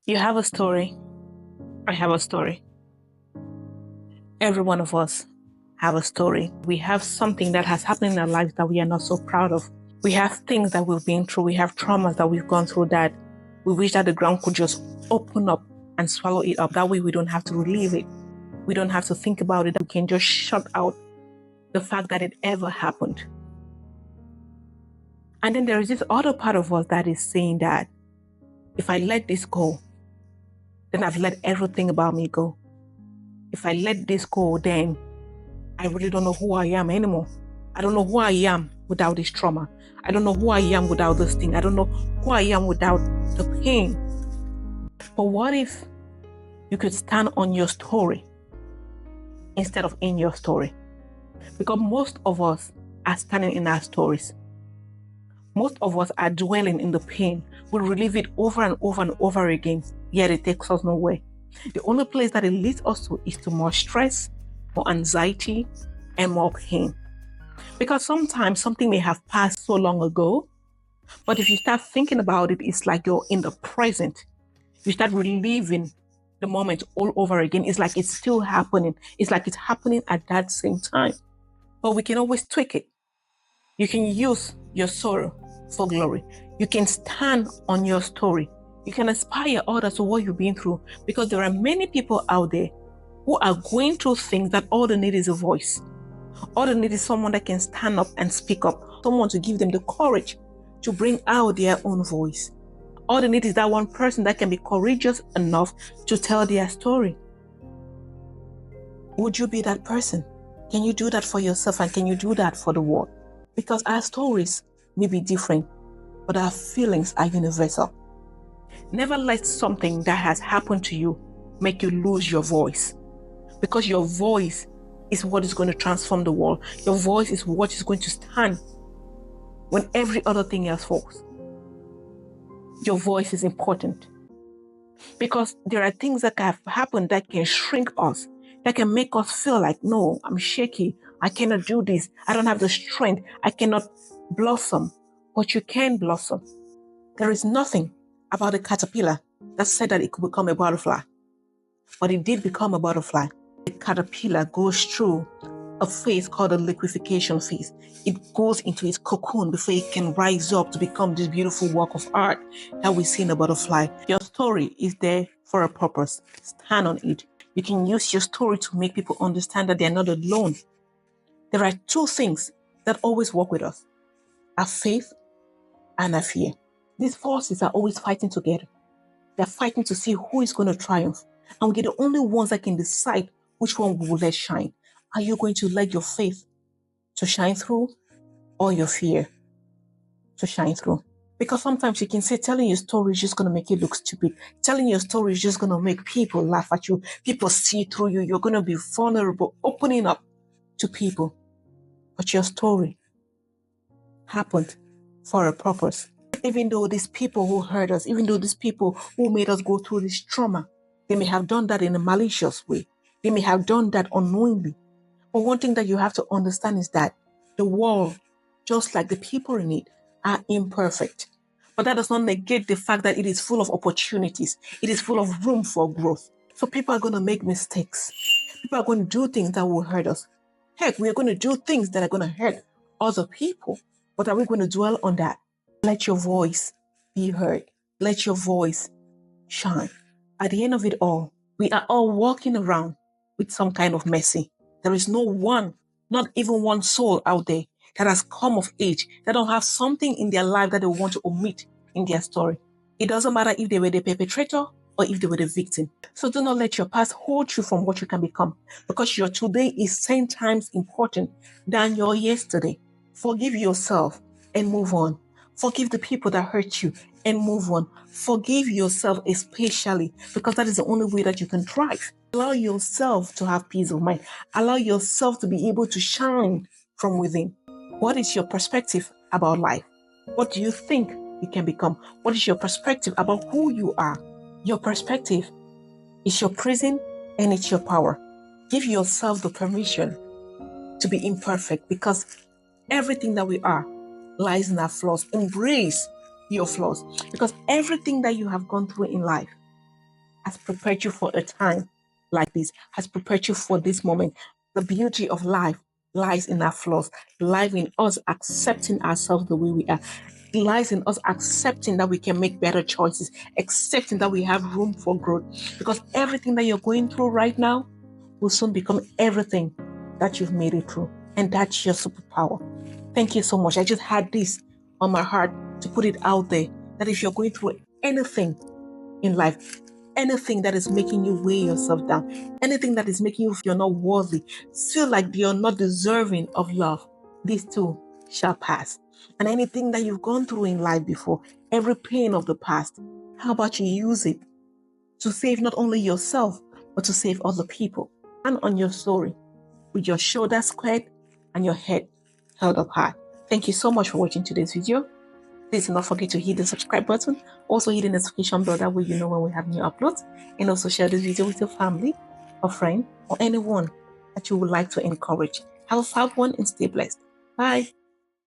You have a story. I have a story. Every one of us have a story. We have something that has happened in our lives that we are not so proud of. We have things that we've been through. We have traumas that we've gone through that we wish that the ground could just open up and swallow it up. That way we don't have to relive it. We don't have to think about it. We can just shut out the fact that it ever happened. And then there is this other part of us that is saying that if I let this go, then I've let everything about me go. If I let this go, then I really don't know who I am anymore. I don't know who I am without this trauma. I don't know who I am without this thing. I don't know who I am without the pain. But what if you could stand on your story instead of in your story? Because most of us are standing in our stories. Most of us are dwelling in the pain. We relive it over and over and over again, yet it takes us nowhere. The only place that it leads us to is to more stress, more anxiety, and more pain. Because sometimes something may have passed so long ago, but if you start thinking about it, it's like you're in the present. You start reliving the moment all over again. It's like it's still happening. It's like it's happening at that same time. But we can always tweak it. You can use your sorrow for glory. You can stand on your story. You can inspire others to what you've been through, because there are many people out there who are going through things that all they need is a voice. All they need is someone that can stand up and speak up, someone to give them the courage to bring out their own voice. All they need is that one person that can be courageous enough to tell their story. Would you be that person? Can you do that for yourself, and can you do that for the world? Because our stories may be different, but our feelings are universal. Never let something that has happened to you make you lose your voice, because your voice is what is going to transform the world. Your voice is what is going to stand when every other thing else falls. Your voice is important, because there are things that have happened that can shrink us, that can make us feel like, no, I'm shaky. I cannot do this. I don't have the strength. I cannot blossom. But you can blossom. There is nothing about a caterpillar that said that it could become a butterfly. But it did become a butterfly. The caterpillar goes through a phase called a liquefaction phase. It goes into its cocoon before it can rise up to become this beautiful work of art that we see in a butterfly. Your story is there for a purpose. Stand on it. You can use your story to make people understand that they're not alone. There are two things that always work with us: our faith and our fear. These forces are always fighting together. They're fighting to see who is going to triumph. And we're the only ones that can decide which one we will let shine. Are you going to let your faith to shine through, or your fear to shine through? Because sometimes you can say telling your story is just going to make you look stupid. Telling your story is just going to make people laugh at you. People see through you. You're going to be vulnerable, opening up to people. But your story happened for a purpose. Even though these people who hurt us, even though these people who made us go through this trauma, they may have done that in a malicious way. They may have done that unknowingly. But one thing that you have to understand is that the world, just like the people in it, are imperfect. But that does not negate the fact that it is full of opportunities. It is full of room for growth. So people are going to make mistakes. People are going to do things that will hurt us. Heck, we are going to do things that are going to hurt other people. But are we going to dwell on that? Let your voice be heard. Let your voice shine. At the end of it all, we are all walking around with some kind of mercy. There is no one, not even one soul out there that has come of age, that don't have something in their life that they want to omit in their story. It doesn't matter if they were the perpetrator or if they were the victim. So do not let your past hold you from what you can become, because your today is 10 times important than your yesterday. Forgive yourself and move on. Forgive the people that hurt you and move on. Forgive yourself especially, because that is the only way that you can thrive. Allow yourself to have peace of mind. Allow yourself to be able to shine from within. What is your perspective about life? What do you think you can become? What is your perspective about who you are? Your perspective is your prison, and it's your power. Give yourself the permission to be imperfect, because everything that we are lies in our flaws. Embrace your flaws, because everything that you have gone through in life has prepared you for a time like this, has prepared you for this moment. The beauty of life lies in our flaws, lies in us accepting ourselves the way we are, lies in us accepting that we can make better choices, accepting that we have room for growth. Because everything that you're going through right now will soon become everything that you've made it through. And that's your superpower. Thank you so much. I just had this on my heart to put it out there that if you're going through anything in life, anything that is making you weigh yourself down, anything that is making you feel you're not worthy, feel like you're not deserving of love, these too shall pass. And anything that you've gone through in life before, every pain of the past, how about you use it to save not only yourself, but to save other people? And on your story, with your shoulders squared and your head held up high. Thank you so much for watching today's video. Please do not forget to hit the subscribe button. Also hit the notification bell, that way you know when we have new uploads. And also share this video with your family or friend or anyone that you would like to encourage. Have a fab one and stay blessed. Bye.